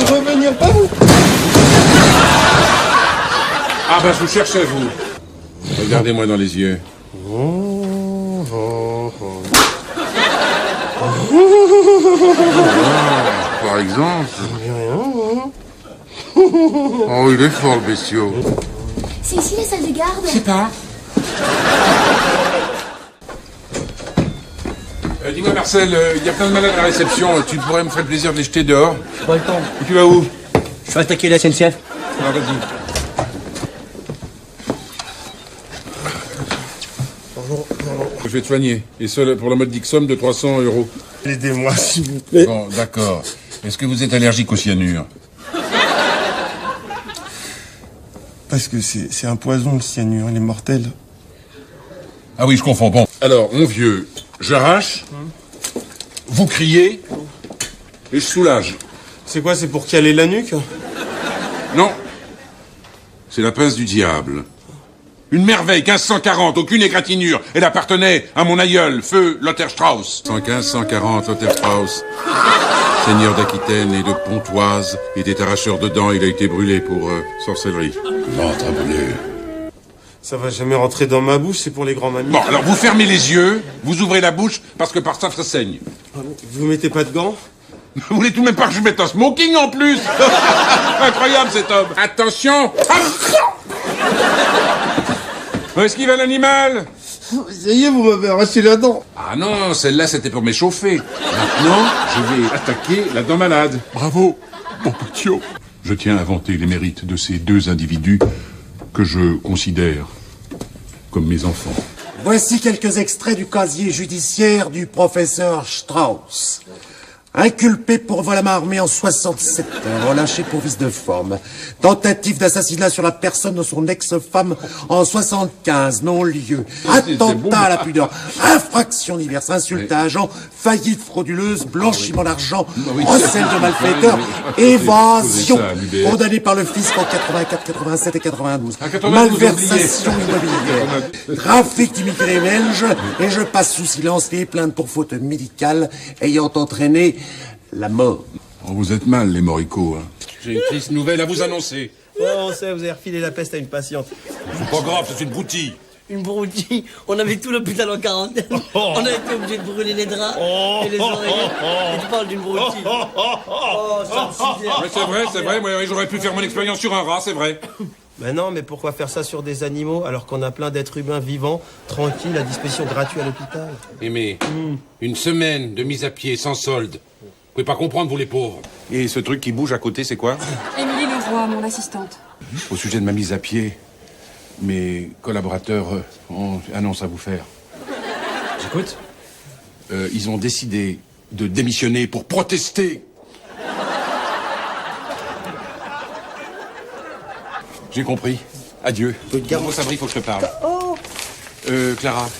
Revenir, pas vous. Ah ben, je vous cherchais, vous. Regardez-moi dans les yeux. Par exemple. Oh, il est fort, le bestiau. C'est ici la salle de garde. Je sais pas. Dis-moi, Marcel, il y a plein de malades à la réception. Tu pourrais me faire le plaisir de les jeter dehors? J'ai pas le temps. Et tu vas où? Je vais attaquer la SNCF. Alors, vas-y. Bonjour. Je vais te soigner. Et ce, pour la modique somme de 300 €. Aidez-moi, s'il vous plaît. Bon, d'accord. Est-ce que vous êtes allergique au cyanure? Parce que c'est un poison, le cyanure, il est mortel. Ah oui, je confonds. Bon. Alors, mon vieux, j'arrache, vous criez, et je soulage. C'est quoi, c'est pour caler la nuque? Non. C'est la pince du diable. Une merveille, 1540, aucune égratignure. Elle appartenait à mon aïeul, feu Lothar Strauss. 115-140, Lothar Strauss. Seigneur d'Aquitaine et de Pontoise, était arracheur de dents, il a été brûlé pour sorcellerie. Ventre brûlé. Ça va jamais rentrer dans ma bouche, c'est pour les grands mamies. Bon, alors vous fermez les yeux, vous ouvrez la bouche, parce que par ça saigne. Vous mettez pas de gants? Vous voulez tout de même pas que je mette un smoking en plus? Incroyable cet homme. Attention. Où est-ce qu'il va l'animal? Ça y est, vous m'avez arraché la dent. Ah non, celle-là c'était pour m'échauffer. Maintenant, je vais attaquer la dent malade. Bravo, mon petit. Je tiens à vanter les mérites de ces deux individus que je considère comme mes enfants. Voici quelques extraits du casier judiciaire du professeur Strauss. Inculpé pour vol à main armée en 67, relâché pour vice de forme. Tentative d'assassinat sur la personne de son ex-femme en 75, non-lieu. Attentat à la pudeur, infraction diverse, insulte à agent, faillite frauduleuse, blanchiment d'argent, recel de malfaiteurs, évasion, condamné par le fisc en 84, 87 et 92. Malversation immobilière, trafic d'immigrés belges, et je passe sous silence les plaintes pour faute médicale ayant entraîné la mort. Oh, vous êtes mal, les moricots. Hein. J'ai une triste nouvelle à vous annoncer. Ouais, on sait, vous avez refilé la peste à une patiente. C'est pas grave, c'est une broutille. Une broutille. On avait tout l'hôpital en quarantaine. On a été obligé de brûler les draps et les oreillers. Et tu parles d'une broutille. Oh, ça me sidère. Ouais, c'est vrai. Moi, j'aurais pu faire mon expérience sur un rat, c'est vrai. Ben non, mais pourquoi faire ça sur des animaux alors qu'on a plein d'êtres humains vivants, tranquilles, à disposition gratuite à l'hôpital? Mais une semaine de mise à pied sans solde. Vous pouvez pas comprendre, vous les pauvres. Et ce truc qui bouge à côté, c'est quoi? Émilie Leroy, mon assistante. Au sujet de ma mise à pied, mes collaborateurs ont annonce à vous faire. J'écoute. Ils ont décidé de démissionner pour protester. J'ai compris. Adieu. Bon, Sabri, faut que je te parle. Clara,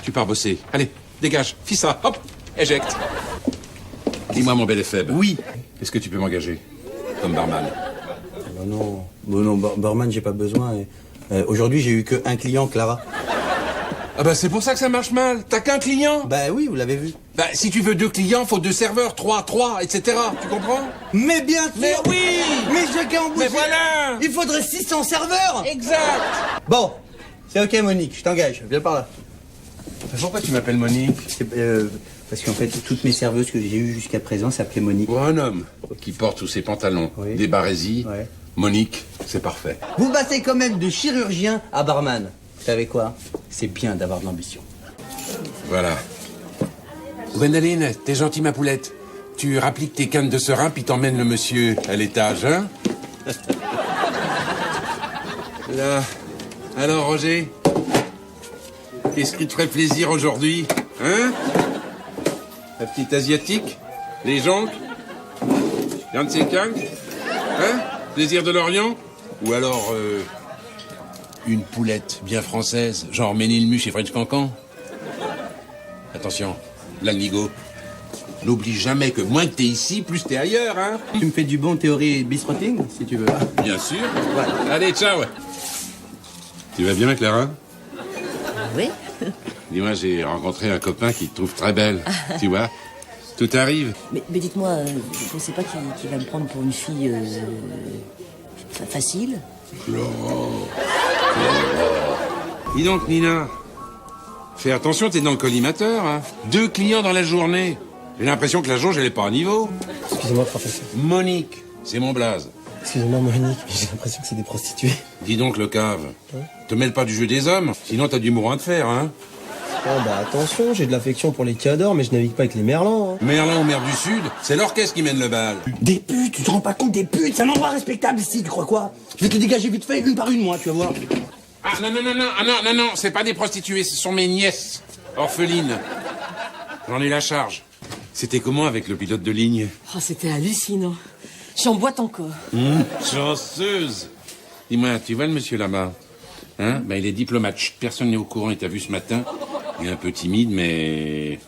tu pars bosser. Allez, dégage. Fis ça. Hop, éjecte. Dis-moi, mon bel et faible. Oui. Est-ce que tu peux m'engager comme barman? Non, barman, j'ai pas besoin. Aujourd'hui, j'ai eu que un client, Clara. Ah bah c'est pour ça que ça marche mal. T'as qu'un client? Bah oui, vous l'avez vu. Bah si tu veux 2 clients, faut 2 serveurs, 3, etc. Tu comprends? Mais bien sûr. Mais oui. Mais chacun en bouge. Mais voilà. Il faudrait 600 serveurs. Exact. Bon, c'est ok, Monique, je t'engage. Viens par là. Pourquoi tu m'appelles Monique? Parce qu'en fait, toutes mes serveuses que j'ai eues jusqu'à présent s'appelaient Monique. Pour un homme qui porte sous ses pantalons des barésies, Monique, c'est parfait. Vous passez quand même de chirurgien à barman. Vous savez quoi? C'est bien d'avoir de l'ambition. Voilà. Gwendoline, t'es gentille ma poulette. Tu rappliques tes cannes de serin puis t'emmènes le monsieur à l'étage, hein? Là. Alors, Roger? Qu'est-ce qui te ferait plaisir aujourd'hui? Hein? La petite asiatique? Les jonques? Yan Tse-Kang? Hein? Plaisir de l'Orient? Ou alors, une poulette bien française, genre Ménilmuche et French Cancan? Attention, Lagnigo. N'oublie jamais que moins que t'es ici, plus t'es ailleurs, hein? Tu me fais du bon théorie bistroting, si tu veux. Bien sûr. Ouais. Allez, ciao. Tu vas bien, Clara? Oui. Dis-moi, j'ai rencontré un copain qui te trouve très belle, tu vois? Tout arrive. Mais dites-moi, vous pensez pas qu'il va me prendre pour une fille facile? Dis donc, Nina. Fais attention, t'es dans le collimateur, hein. 2 clients dans la journée. J'ai l'impression que la jauge, elle est pas à niveau. Excusez-moi, professeur. Monique, c'est mon blaze. Excusez-moi, Monique, mais j'ai l'impression que c'est des prostituées. Dis donc, le cave. Te mêle pas du jeu des hommes, sinon t'as du mourin de fer, hein. Oh bah attention, j'ai de l'affection pour les cadors, mais je navigue pas avec les merlans. Hein. Merlin ou mer du Sud, c'est l'orchestre qui mène le bal. Des putes, tu te rends pas compte des putes, c'est un endroit respectable ici, tu crois quoi? Je vais te les dégager vite fait, une par une, moi, tu vas voir. Ah non, c'est pas des prostituées, ce sont mes nièces, orphelines. J'en ai la charge. C'était comment avec le pilote de ligne? Oh, c'était hallucinant. J'en boite encore. Chanceuse. Dis-moi, tu vois le monsieur là-bas? Hein? Ben, il est diplomate. Chut, personne n'est au courant, il t'a vu ce matin. Il est un peu timide, mais...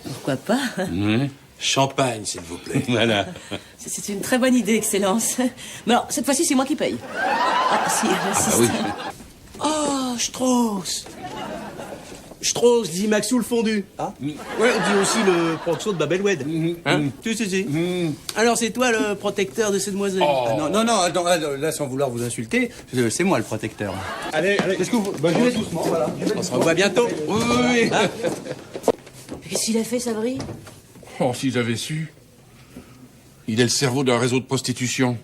Pourquoi pas? Ouais. Champagne, s'il vous plaît. Voilà. C'est une très bonne idée, Excellence. Mais alors, cette fois-ci, c'est moi qui paye. Ah, si, Ah oui. Oh, Strauss. Strauss, dit Maxou le fondu. Ah ouais, dit aussi le proxo de Babelwed. Hein? Si. Alors, c'est toi le protecteur de ces demoiselles? Ah, non, attends, là, sans vouloir vous insulter, c'est moi le protecteur. Allez. Qu'est-ce que vous... Bah, je vais doucement, voilà. On se revoit bientôt. Oui. Qu'est-ce qu'il a fait, Sabri? Oh, si j'avais su. Il est le cerveau d'un réseau de prostitution.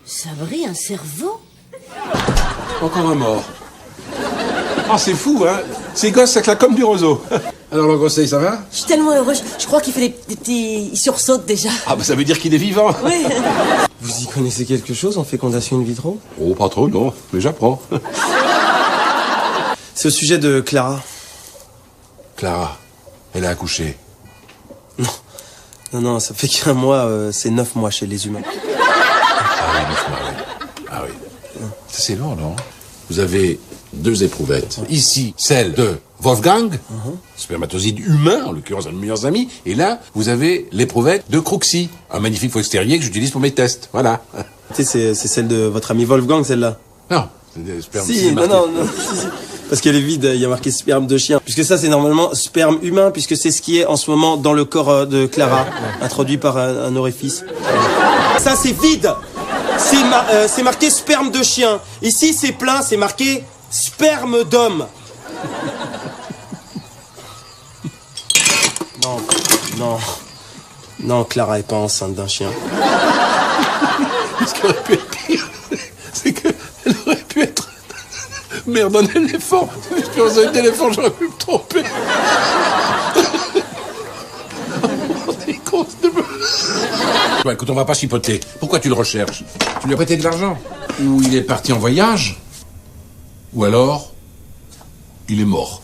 Sabri, un cerveau? Encore un mort. Oh, c'est fou, hein. Ces gosses, ça claque comme du roseau. Alors, le conseil, ça va? Je suis tellement heureuse. Je crois qu'il fait des petits... Il sursaute déjà. Ah, bah ça veut dire qu'il est vivant. Oui. Vous y connaissez quelque chose en fécondation in vitro? Oh, pas trop, non. Mais j'apprends. C'est au sujet de Clara. Clara, elle a accouché. Non, ça fait qu'un mois, c'est 9 mois chez les humains. Ah oui, 9 mois, oui. Ah oui. Ça, c'est lourd, non? Vous avez 2 éprouvettes. Ici, celle de Wolfgang, spermatozoïde humain, en l'occurrence un de mes meilleurs amis. Et là, vous avez l'éprouvette de Crouxy, un magnifique faux extérieur que j'utilise pour mes tests. Voilà. Tu sais, c'est celle de votre ami Wolfgang, celle-là. Non, c'est des spermes. Si, c'est marqué. non. Si. Parce qu'elle est vide, il y a marqué sperme de chien. Puisque ça, c'est normalement sperme humain, puisque c'est ce qui est en ce moment dans le corps de Clara, introduit par un orifice. Ça, c'est vide. C'est marqué sperme de chien. Ici, c'est plein, c'est marqué sperme d'homme. Non, Clara est pas enceinte d'un chien. Ce qui aurait pu être pire, c'est qu'elle aurait pu être mère d'un éléphant. Si je faisais un éléphant, j'aurais pu me tromper. T'es con, de me... Ouais, écoute, on va pas chipoter. Pourquoi tu le recherches? Tu lui as prêté de l'argent? Ou il est parti en voyage? Ou alors, il est mort.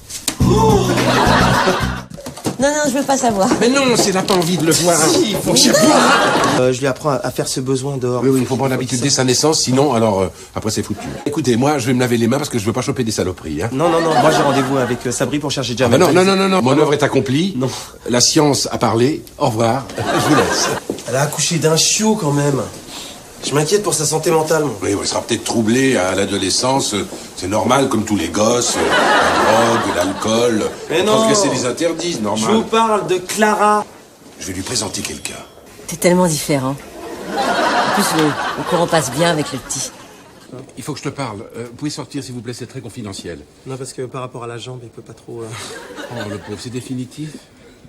Non, je veux pas savoir. Mais non, c'est n'a pas envie de le voir. Il faut que je vois. Je lui apprends à faire ce besoin dehors. Oui, il faut prendre l'habitude dès sa naissance, sinon, alors, après, c'est foutu. Écoutez, moi, je vais me laver les mains parce que je veux pas choper des saloperies, hein. Non, moi j'ai rendez-vous avec Sabri pour chercher Jamel. Non, mon œuvre est accomplie. Non. La science a parlé. Au revoir. Je vous laisse. Elle a accouché d'un chiot quand même. Je m'inquiète pour sa santé mentale, moi. Oui, il sera peut-être troublé à l'adolescence. C'est normal, comme tous les gosses. La drogue, l'alcool. Mais non. Transgresser les interdits, Je normal. vous parle de Clara. Je vais lui présenter quelqu'un. T'es tellement différent. En plus, le courant passe bien avec le petit. Il faut que je te parle. Vous pouvez sortir, s'il vous plaît, c'est très confidentiel. Non, parce que par rapport à la jambe, il peut pas trop... Oh, le pauvre, c'est définitif.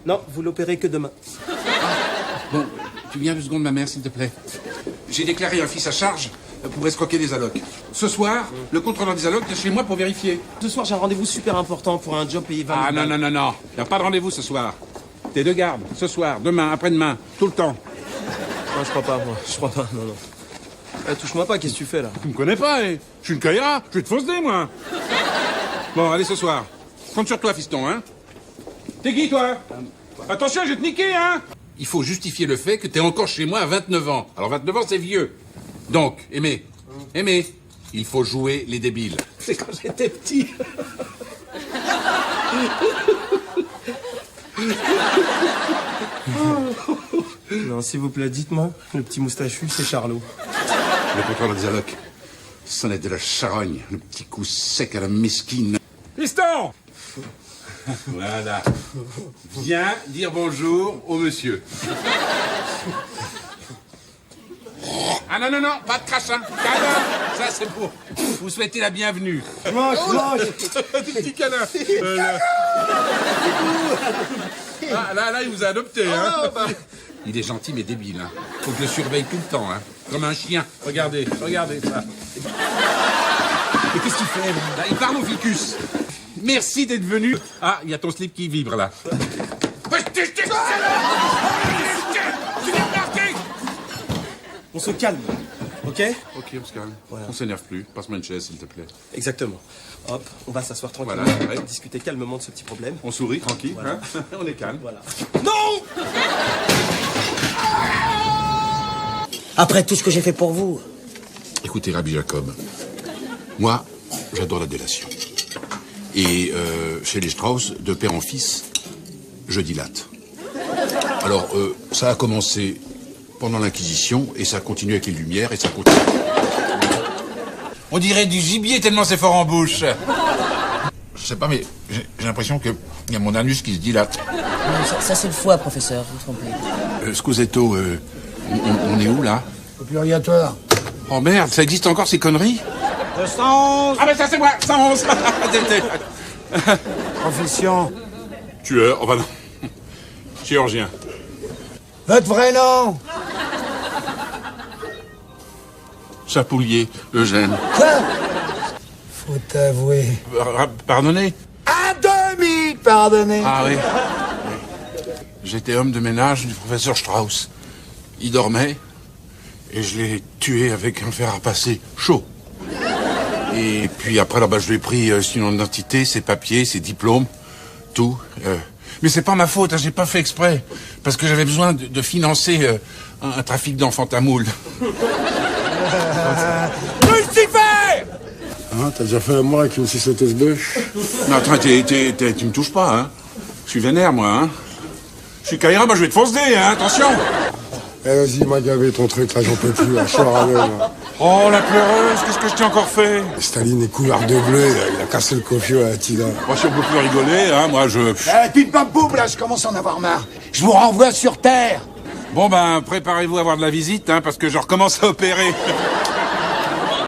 Non, vous l'opérez que demain. Bon, tu viens 2 secondes, ma mère, s'il te plaît. J'ai déclaré un fils à charge pour escroquer des allocs. Ce soir, le contrôleur des allocs est chez moi pour vérifier. Ce soir, j'ai un rendez-vous super important pour un job payé 20 000 Ah non. Il n'y a pas de rendez-vous ce soir. T'es de garde, ce soir, demain, après-demain, tout le temps. Non, je crois pas, moi. Je crois pas, non. Touche-moi pas, qu'est-ce que tu fais, là? Tu me connais pas, eh. Je suis une caïra, je vais te fausser, moi. Bon, allez, ce soir. Compte sur toi, fiston, hein. T'es qui, toi? Attention, je vais te niquer, hein. Il faut justifier le fait que t'es encore chez moi à 29 ans. Alors, 29 ans, c'est vieux. Donc, Aimé, il faut jouer les débiles. C'est quand j'étais petit. Non, s'il vous plaît, dites-moi. Le petit moustachu, c'est Charlot. Le contrôleur des allocs. Sonnette de la charogne. Le petit coup sec à la mesquine. Fiston! Voilà. Viens dire bonjour au monsieur. Ah non, pas de crachin. Câlin. Ça, c'est pour vous souhaiter la bienvenue. Mange. Des petits câlins. Ah, là, il vous a adopté, hein. Il est gentil, mais débile, hein. Faut que je le surveille tout le temps, hein. Comme un chien. Regardez ça. Mais qu'est-ce qu'il fait, là? Là, il parle au ficus. Merci d'être venu. Ah, il y a ton slip qui vibre, là. On se calme, ok? Ok, on se calme. Voilà. On s'énerve plus. Passe-moi une chaise, s'il te plaît. Exactement. Hop, on va s'asseoir tranquillement, Voilà, ouais. discuter calmement de ce petit problème. On sourit, tranquille. Voilà. Hein. On est calme. Voilà. Après tout ce que j'ai fait pour vous. Écoutez, Rabbi Jacob, moi, j'adore la délation. Et chez les Strauss, de père en fils, je dilate. Alors, ça a commencé pendant l'Inquisition, et ça continue avec les Lumières, et ça continue... On dirait du gibier tellement c'est fort en bouche. Je sais pas, mais j'ai l'impression qu'il y a mon anus qui se dilate. Ça c'est le foie, professeur, vous vous trompez. Scusetto, on est où, là? Au purgatoire. Oh merde, ça existe encore ces conneries? 211. Ah ben ça c'est moi, 111. Profession. Tueur, oh bah non. Chirurgien. Votre vrai nom? Chapoulier, Eugène. Quoi? Faut t'avouer. Pardonnez? À demi pardonné. Ah oui. J'étais homme de ménage du professeur Strauss. Il dormait et je l'ai tué avec un fer à repasser chaud. Et puis après, là, je lui ai pris son nom d'identité, ses papiers, ses diplômes, tout. Mais c'est pas ma faute, hein, j'ai pas fait exprès. Parce que j'avais besoin de financer un trafic d'enfants tamouls. Lucifer! Hein, t'as déjà fait l'amour avec une 6 SB? Non, attends, tu me touches pas, hein. Je suis vénère, moi, hein. Je suis Kaira, je vais te foncer, hein, attention. Eh, vas-y, m'a gavé ton truc, là, j'en peux plus, là, je suis ravi, là. Oh, la pleureuse, qu'est-ce que je t'ai encore fait? Staline est couleur de bleu, là, il a cassé le coffio à Attila. Moi, si on peut plus rigoler, hein, moi, je... Tu te boum là, je commence à en avoir marre. Je vous renvoie sur Terre. Bon, préparez-vous à avoir de la visite, hein, parce que je recommence à opérer.